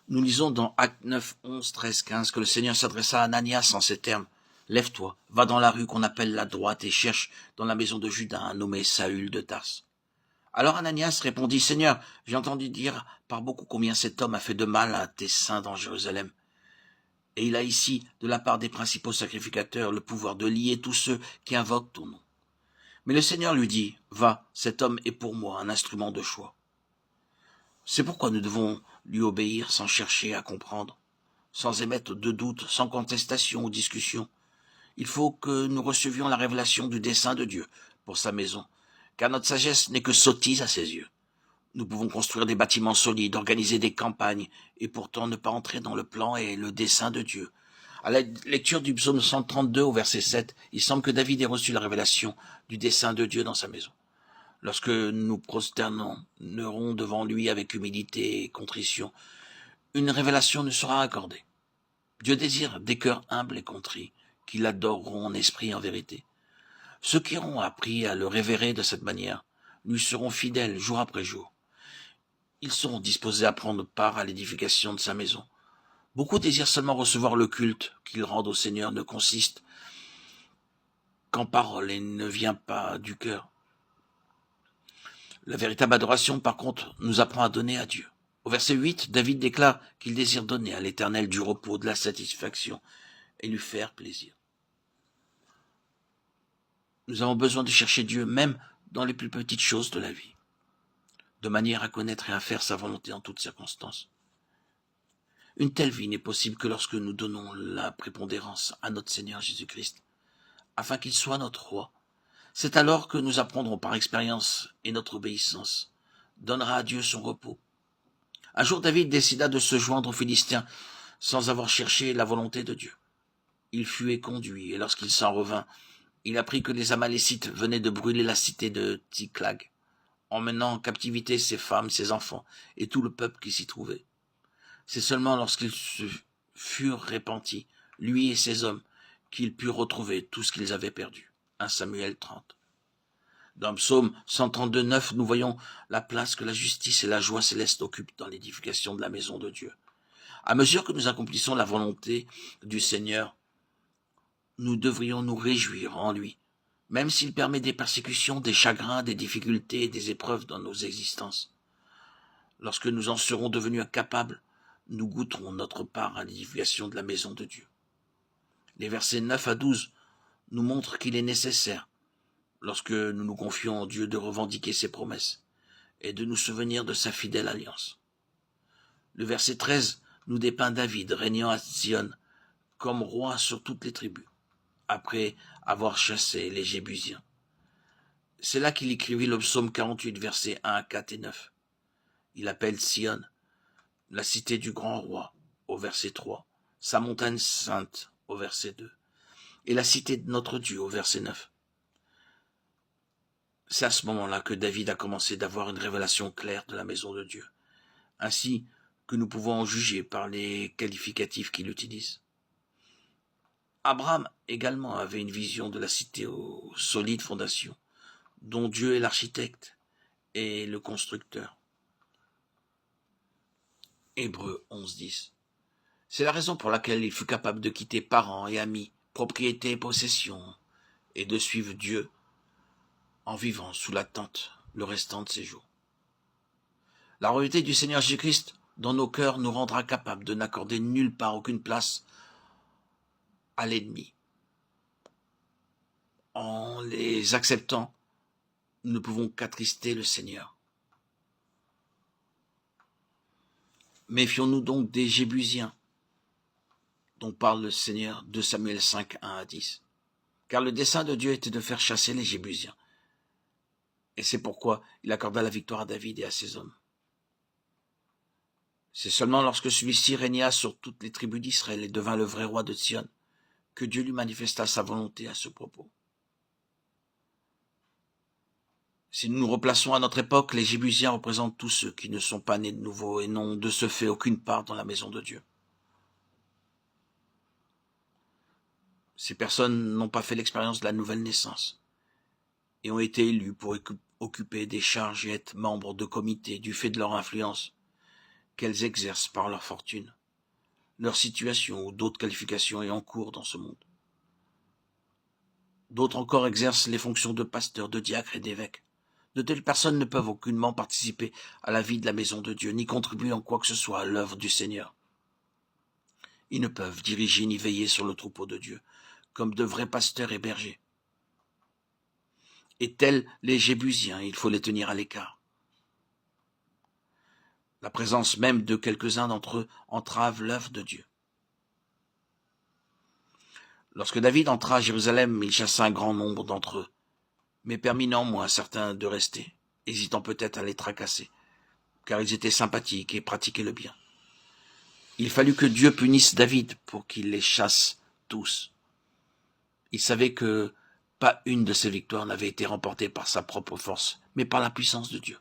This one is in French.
Nous lisons dans Actes 9, 11, 13, 15 que le Seigneur s'adressa à Ananias en ces termes. « Lève-toi, va dans la rue qu'on appelle la droite et cherche dans la maison de Judas un nommé Saül de Tarse. » Alors Ananias répondit, « Seigneur, j'ai entendu dire par beaucoup combien cet homme a fait de mal à tes saints dans Jérusalem. Et il a ici, de la part des principaux sacrificateurs, le pouvoir de lier tous ceux qui invoquent ton nom. » Mais le Seigneur lui dit, « Va, cet homme est pour moi un instrument de choix. » C'est pourquoi nous devons lui obéir sans chercher à comprendre, sans émettre de doute, sans contestation ou discussion. Il faut que nous recevions la révélation du dessein de Dieu pour sa maison, car notre sagesse n'est que sottise à ses yeux. Nous pouvons construire des bâtiments solides, organiser des campagnes, et pourtant ne pas entrer dans le plan et le dessein de Dieu. À la lecture du psaume 132 au verset 7, il semble que David ait reçu la révélation du dessein de Dieu dans sa maison. Lorsque nous prosternerons devant lui avec humilité et contrition, une révélation nous sera accordée. Dieu désire des cœurs humbles et contrits, qui l'adoreront en esprit et en vérité. Ceux qui auront appris à le révérer de cette manière lui seront fidèles jour après jour. Ils seront disposés à prendre part à l'édification de sa maison. Beaucoup désirent seulement recevoir le culte qu'ils rendent au Seigneur ne consiste qu'en parole et ne vient pas du cœur. La véritable adoration, par contre, nous apprend à donner à Dieu. Au verset 8, David déclare qu'il désire donner à l'Éternel du repos, de la satisfaction et lui faire plaisir. Nous avons besoin de chercher Dieu même dans les plus petites choses de la vie, de manière à connaître et à faire sa volonté en toutes circonstances. Une telle vie n'est possible que lorsque nous donnons la prépondérance à notre Seigneur Jésus-Christ, afin qu'il soit notre roi. C'est alors que nous apprendrons par expérience et notre obéissance donnera à Dieu son repos. Un jour, David décida de se joindre aux Philistins sans avoir cherché la volonté de Dieu. Il fut éconduit, et lorsqu'il s'en revint, il apprit que les Amalécites venaient de brûler la cité de Tsiklag, emmenant en captivité ses femmes, ses enfants et tout le peuple qui s'y trouvait. C'est seulement lorsqu'ils se furent repentis, lui et ses hommes, qu'ils purent retrouver tout ce qu'ils avaient perdu. 1 Samuel 30. Dans Psaume 132,9, nous voyons la place que la justice et la joie céleste occupent dans l'édification de la maison de Dieu. À mesure que nous accomplissons la volonté du Seigneur, nous devrions nous réjouir en lui, même s'il permet des persécutions, des chagrins, des difficultés et des épreuves dans nos existences. Lorsque nous en serons devenus capables, nous goûterons notre part à l'édification de la maison de Dieu. Les versets 9 à 12 nous montrent qu'il est nécessaire, lorsque nous nous confions en Dieu, de revendiquer ses promesses et de nous souvenir de sa fidèle alliance. Le verset 13 nous dépeint David régnant à Sion comme roi sur toutes les tribus, après avoir chassé les Jébusiens. C'est là qu'il écrivit le psaume 48, versets 1, 4 et 9. Il appelle Sion la cité du grand roi, au verset 3, sa montagne sainte, au verset 2, et la cité de notre Dieu, au verset 9. C'est à ce moment-là que David a commencé d'avoir une révélation claire de la maison de Dieu, ainsi que nous pouvons en juger par les qualificatifs qu'il utilise. Abraham également avait une vision de la cité aux solides fondations, dont Dieu est l'architecte et le constructeur. Hébreux 11.10. C'est la raison pour laquelle il fut capable de quitter parents et amis, propriétés et possessions, et de suivre Dieu en vivant sous la tente le restant de ses jours. La royauté du Seigneur Jésus-Christ dans nos cœurs nous rendra capables de n'accorder nulle part aucune place à l'ennemi. En les acceptant, nous ne pouvons qu'attrister le Seigneur. Méfions-nous donc des Jébusiens, dont parle le Seigneur, 2 Samuel 5, 1 à 10. Car le dessein de Dieu était de faire chasser les Jébusiens. Et c'est pourquoi il accorda la victoire à David et à ses hommes. C'est seulement lorsque celui-ci régna sur toutes les tribus d'Israël et devint le vrai roi de Sion que Dieu lui manifesta sa volonté à ce propos. Si nous nous replaçons à notre époque, les Jébusiens représentent tous ceux qui ne sont pas nés de nouveau et n'ont de ce fait aucune part dans la maison de Dieu. Ces personnes n'ont pas fait l'expérience de la nouvelle naissance et ont été élus pour occuper des charges et être membres de comités du fait de leur influence, qu'elles exercent par leur fortune, leur situation ou d'autres qualifications est en cours dans ce monde. D'autres encore exercent les fonctions de pasteur, de diacre et d'évêque. De telles personnes ne peuvent aucunement participer à la vie de la maison de Dieu, ni contribuer en quoi que ce soit à l'œuvre du Seigneur. Ils ne peuvent diriger ni veiller sur le troupeau de Dieu, comme de vrais pasteurs et bergers. Et tels les Jébusiens, il faut les tenir à l'écart. La présence même de quelques-uns d'entre eux entrave l'œuvre de Dieu. Lorsque David entra à Jérusalem, il chassa un grand nombre d'entre eux, mais permit néanmoins à certains de rester, hésitant peut-être à les tracasser, car ils étaient sympathiques et pratiquaient le bien. Il fallut que Dieu punisse David pour qu'il les chasse tous. Il savait que pas une de ses victoires n'avait été remportée par sa propre force, mais par la puissance de Dieu.